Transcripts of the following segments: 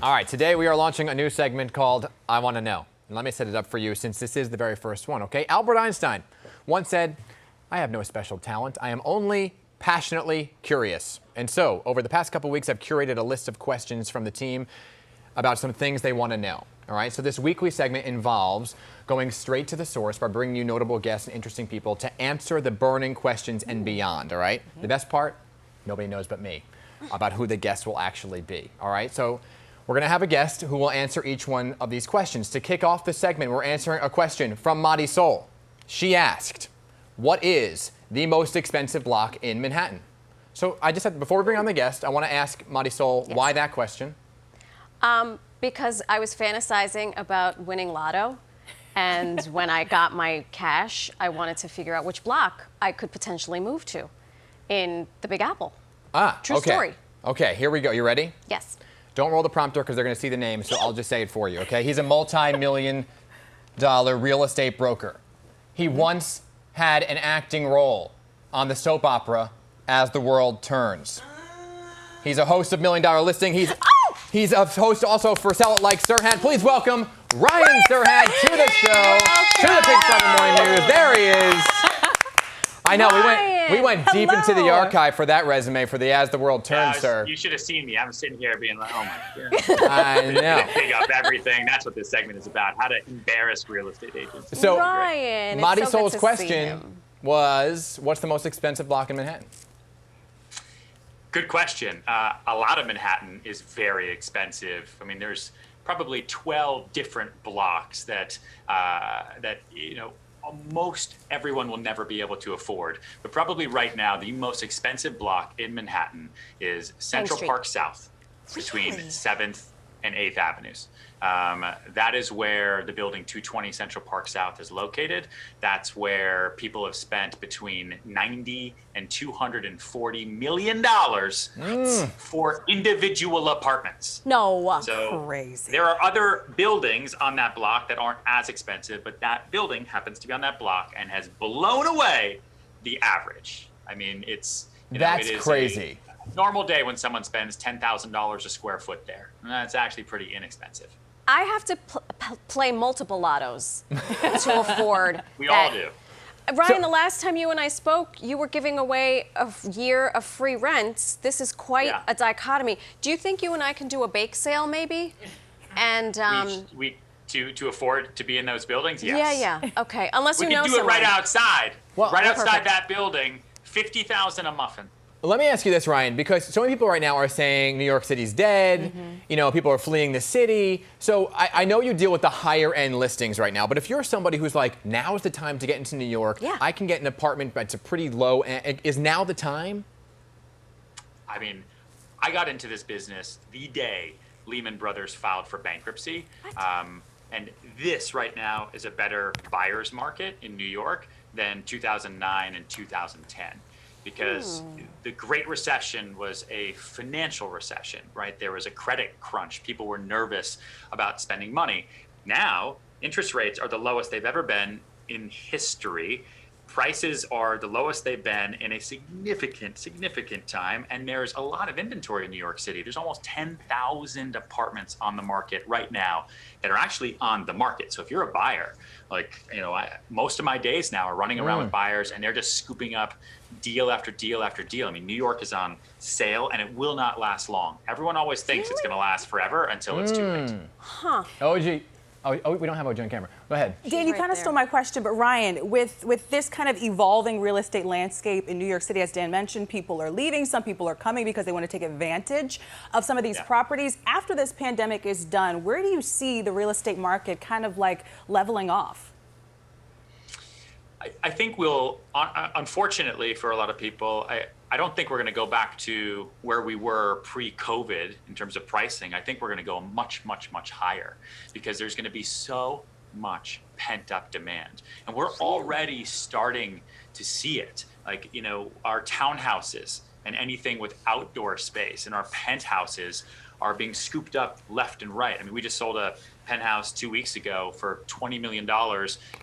All right, today we are launching a new segment called I Want to Know. And let me set it up for you since this is the very first one, okay? Albert Einstein once said, I have no special talent. I am only passionately curious. And so, over the past couple weeks, I've curated a list of questions from the team about some things they want to know. All right, so this weekly segment involves going straight to the source by bringing you notable guests and interesting people to answer the burning questions and beyond, all right? The best part, nobody knows but me about who the guest will actually be, all right? So we're going to have a guest who will answer each one of these questions. To kick off the segment, we're answering a question from Marysol. She asked, what is the most expensive block in Manhattan? So I just said, before we bring on the guest, I want to ask Marysol, why that question? Because I was fantasizing about winning lotto. And when I got my cash, I wanted to figure out which block I could potentially move to in the Big Apple. True story. Okay, here we go. You ready? Yes. Don't roll the prompter because they're going to see the name, so I'll just say it for you, okay? He's a multi-million-dollar real estate broker. He once had an acting role on the soap opera As the World Turns. He's a host of Million Dollar Listing. He's a host also for Like Serhant. Please welcome Ryan Serhant to the show, to the PIX11 Morning News. There he is. I know, we went deep into the archive for that resume for the As the World Turns, sir. You should have seen me. I'm sitting here being like, oh my God. I know. Pick up everything. That's what this segment is about, how to embarrass real estate agents. So, Ryan, Marysol's question was, what's the most expensive block in Manhattan? Good question. A lot of Manhattan is very expensive. I mean, there's probably 12 different blocks that most everyone will never be able to afford. But probably right now, the most expensive block in Manhattan is Central Park South, between 7th and 8th Avenues. That is where the building 220 Central Park South is located. That's where people have spent between $90 and $240 million for individual apartments. No. So crazy. There are other buildings on that block that aren't as expensive, but that building happens to be on that block and has blown away the average. I mean, it's That's crazy. Normal day when someone spends $10,000 a square foot there. That's actually pretty inexpensive. I have to play multiple lottos to afford We all do. Ryan, the last time you and I spoke, you were giving away a year of free rent. This is quite a dichotomy. Do you think you and I can do a bake sale maybe? And to afford to be in those buildings? Yes. Yeah. Okay. Unless you know someone. We can do it right outside. Outside that building, $50,000 a muffin. Let me ask you this, Ryan, because so many people right now are saying New York City's dead. You know, people are fleeing the city. So I know you deal with the higher end listings right now, but if you're somebody who's like, now is the time to get into New York, I can get an apartment that's a pretty low end. Is now the time? I mean, I got into this business the day Lehman Brothers filed for bankruptcy. And this right now is a better buyer's market in New York than 2009 and 2010. Because the Great Recession was a financial recession, right? There was a credit crunch. People were nervous about spending money. Now, interest rates are the lowest they've ever been in history. Prices are the lowest they've been in a significant time. And there's a lot of inventory in New York City. There's almost 10,000 apartments on the market right now that are actually on the market. So if you're a buyer, most of my days now are running around with buyers and they're just scooping up deal after deal after deal. I mean, New York is on sale and it will not last long. Everyone always thinks it's going to last forever until it's too late. OG. Oh, we don't have OG on camera. Go ahead. Dan, you kind of stole my question, but Ryan, with this kind of evolving real estate landscape in New York City, as Dan mentioned, people are leaving, some people are coming because they want to take advantage of some of these properties. After this pandemic is done, where do you see the real estate market kind of like leveling off? I think we'll, unfortunately for a lot of people, I don't think we're going to go back to where we were pre-COVID in terms of pricing. I think we're going to go much higher because there's going to be so much pent-up demand. And we're already starting to see it. Like, our townhouses and anything with outdoor space and our penthouses are being scooped up left and right. I mean, we just sold a penthouse 2 weeks ago for $20 million,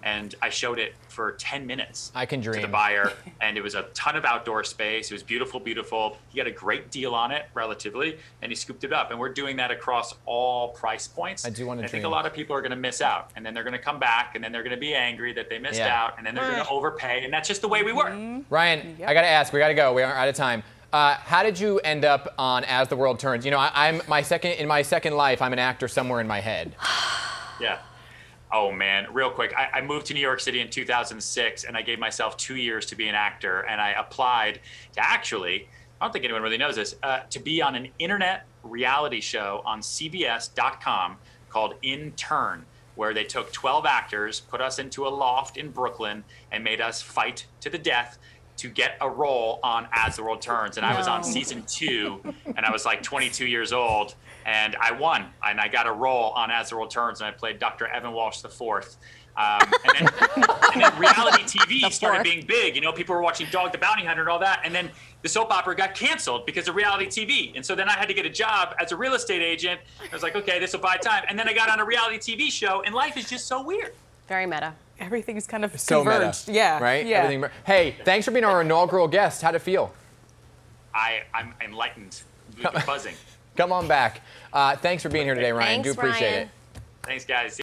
and I showed it for 10 minutes I can to the dream. buyer, and it was a ton of outdoor space. It was beautiful, beautiful. He got a great deal on it, relatively, and he scooped it up. And we're doing that across all price points. I do want to I think dream. a lot of people are going to miss out, and then they're going to come back, and then they're going to be angry that they missed out, and then they're going to overpay, and that's just the way we work. Ryan, I got to ask. We got to go. We are out of time. How did you end up on As the World Turns? You know, in my second life, I'm an actor somewhere in my head. Yeah. Oh, man. Real quick. I moved to New York City in 2006, and I gave myself 2 years to be an actor. And I applied to actually, I don't think anyone really knows this, to be on an internet reality show on CBS.com called In Turn, where they took 12 actors, put us into a loft in Brooklyn, and made us fight to the death to get a role on As the World Turns. And I was on season 2, and I was like 22 years old, and I won. And I got a role on As the World Turns, and I played Dr. Evan Walsh IV. And then reality TV started being big. You know, people were watching Dog the Bounty Hunter and all that. And then the soap opera got canceled because of reality TV. And so then I had to get a job as a real estate agent. I was like, okay, this will buy time. And then I got on a reality TV show, and life is just so weird. Very meta. Everything's kind of So converged. meta. Yeah. Right? Yeah. Everything. Hey, thanks for being our inaugural guest. How'd it feel? I'm enlightened, buzzing. Come on back. Thanks for being here today, Ryan. Thanks, Do appreciate Ryan. it. Thanks, guys.